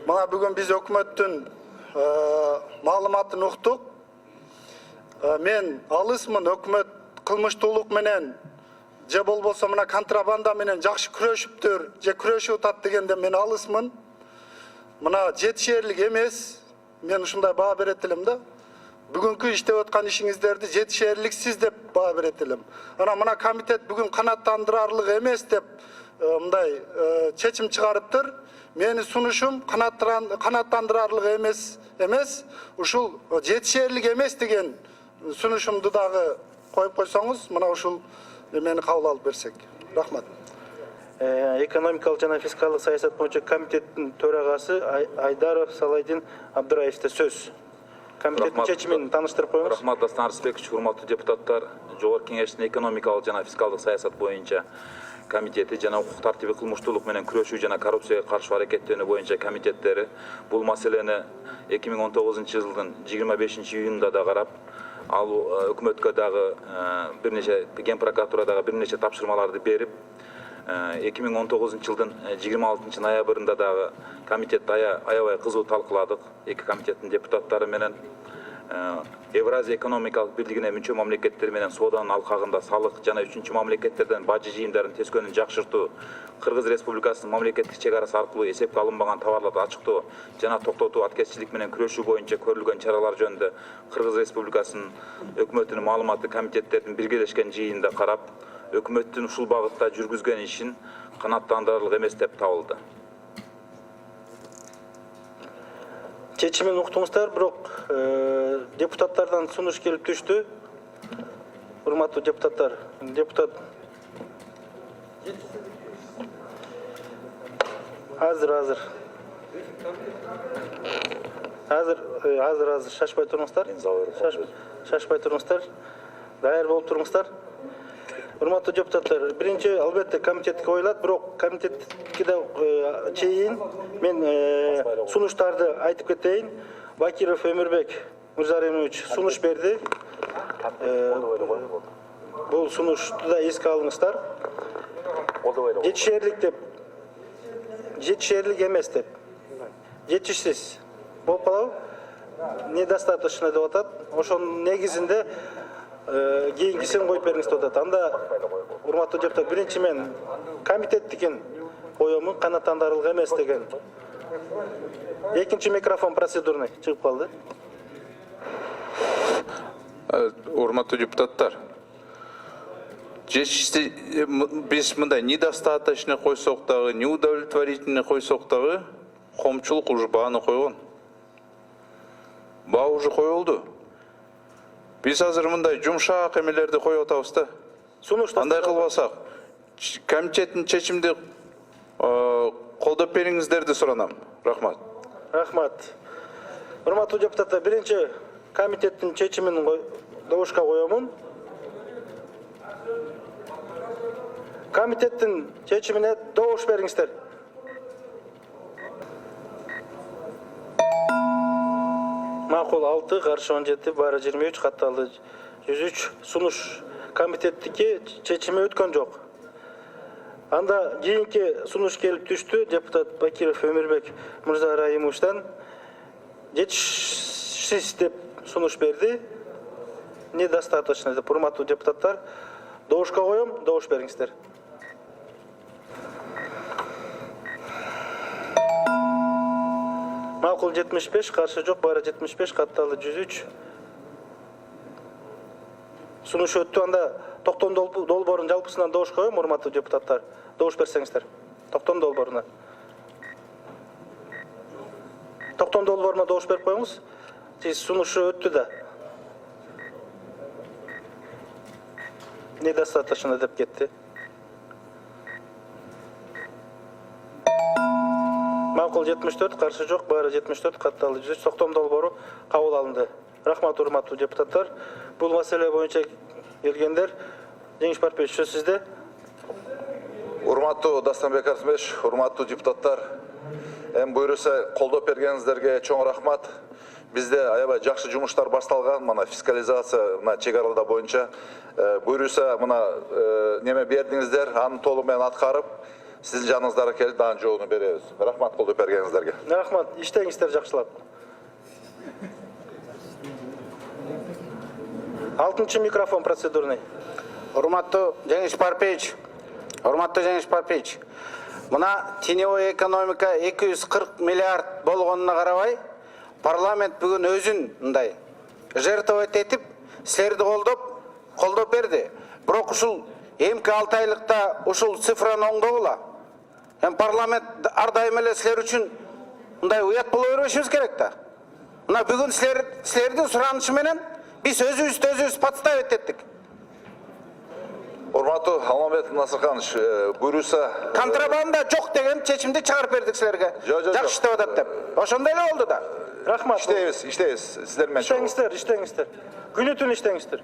Mana bugün biz hökümettün malumatını uqtuk. Men alısmın hökümet kılmıştуулuk menen je bolboso mına kontrabanda menen жақшы күрөшүптүр, же күрөшүп атат дегенде мен алысмын. Мына жетишерлик эмес. Мен ушундай баа берет элем да. Бүгүнкү иштеп аткан ишиңиздерди жетишерликсиз деп баа берет элем. Мына комитет бүгүн канааттандырарлык эмес деп мындай чечим чыгарыптыр. Мени сунушум канааттандырарлык эмес, ушул жетишерлик эмес деген сунушумду дагы коюп койсоңуз, мына ушул мени кабыл алып берсек. Рахмат. Экономикалык жана фискалдык саясат боюнча комитеттин төрагасы Айдаров Салайдин Абдыраевте сөз. Комитеттин чечимин тааныштырып коюңуз. Рахмат, Дастан Арсбекович, урматтуу депутаттар. Жогорку Кеңештин экономикалык жана фискалдык саясат боюнча комитети жана укук тартиби кылмыштуулук менен күрөшүү жана коррупцияга каршы аракеттенүү боюнча комитеттери бул маселени 2019-жылдын 25-июнунда да карап, ал өкмөткө дагы бир нече Ген прокуратурадагы бир нече тапшырмаларды берип, 2019-жылдын 26-ноябрында дагы комитетти аябай кызуу талкууладык. Эки комитеттин депутаттары менен Евразия экономикалык бирлигине мүчө мамлекеттер менен сооданын алкагында салык жана үчүнчү мамлекеттерден бажы жыйымдарын тескөөнүн жакшыртуу, Кыргыз Республикасынын мамлекеттик чек арасы аркылуу эсепке алынбаган товарларды ачыктоо жана токтотуу, аткезчилик менен күрөшүү боюнча көрүлгөн чаралар жөнүндө Кыргыз Республикасынын өкмөтүнүн маалыматтык комитеттердин биргелешкен жыйынында карап, өкмөттүн ушул багытта жүргүзгөн ишин канааттандырарлык эмес деп табылды. Чечимин уктуңуздар, бирок депутаттардан сунуш келип түштү. Урматтуу депутаттар, депутат азыр шашпай туруңуздар. Шашпай туруңуздар. Даяр болуп туруңуздар. Урматтуу депутаттар, биринчи албетте комитетке коюлат, бирок комитетке да чейин мен сунуштарды айтып кетейин. Бакиров Өмүрбек Мырзаримович сунуш берди. Бул сунушту да эске алыңыздар. Жетишерлик деп, жетишерлик эмес деп, жетишсиз болуп калабы, недостаточно деп атат. Ошонун негизинде кийинкисин коюп бериңиз деп атат. Анда урматтуу депутат, биринчи мен комитеттикин коёмун, канааттандырарлык эмес деген. Экинчи микрофон процедурный чыгып калды. Урматтуу депутаттар, биз мындай недостаточно койсок дагы, неудовлетворительно койсок дагы, коомчулук уже бааны койгон. Баа уже коюлду. Биз азыр мындай жумшак эмелерди коюп атабыз да. Андай кылбасак, комитеттин чечимди колдоп бериңиздерди суранам. Рахмат. Рахмат. Урматтуу депутаттар, биринчи комитеттин чечимин добушка коёмун. Комитеттин чечимине добуш бериңиздер. Макул 6, каршы 17, баары 23, катталды 103. Сунуш комитеттики чечими өткөн жок. Анда кийинки сунуш келип түштү. Депутат Бакиров Өмүрбек Мырзаримовичтен жетишсиз деп сунуш берди. Недостаточно деп. Урматтуу депутаттар, добушка коём, добуш бериңиздер. Макул 75, каршы жок, баары 75, катталды 103. Сунуш өттү. Анда токтом долбоорун жалпысынан добуш коём, урматтуу депутаттар. Добуш берсеңиздер. Токтом долбооруна. Токтом долбооруна добуш берип коюңуз. Сиз сунушу өттү да. Недостаточно деп кетти. Макул 74, каршы жок, баары 74, катталды 103. Токтом долбоору кабыл алынды. Рахмат, урматтуу депутаттар. Бул маселе боюнча келгендер, Жеңиш Парпиевич, сөз сизде. Урматтуу Дастанбек Арсбекович, урматтуу депутаттар, буйруса колдоп бергениңиздерге чоң рахмат. Бизде аябай жакшы жумуштар башталган, мына фискализация мына чек аралар боюнча. Буйруса мына неме бердиңиздер, аны толук менен аткарып, сиздин жаныңыздага келип дагы жообун беребиз. Рахмат колдоп бергениңиздерге. Рахмат, иштеңиздер жакшылап. 6-чы микрофон процедурный. Урматтуу Жеңиш Парпиевич, мына теневой экономика 240 миллиард болгонуна карабай, парламент бүгүн өзүн мындай жертвовать этип, силерди колдоп берди. Бирок ушул эмки 6 айлыкта ушул цифраны оңдогула. Парламент ар дайым эле силер үчүн мындай уят боло бербешибиз керек да. Мына бүгүн силердин суранышы менен биз өзүбүздү подставить еттик. Урматтуу Алмамбетов Насырканович, буйруса Контрабанда жок деген чечимди чыгарып бердик силерге. Жакшы иштеп атат деп. Ошондой эле болду да. Рахмат. иштейбиз, сиздер менен. Иштеңиздер. Күнү түн иштеңиздер.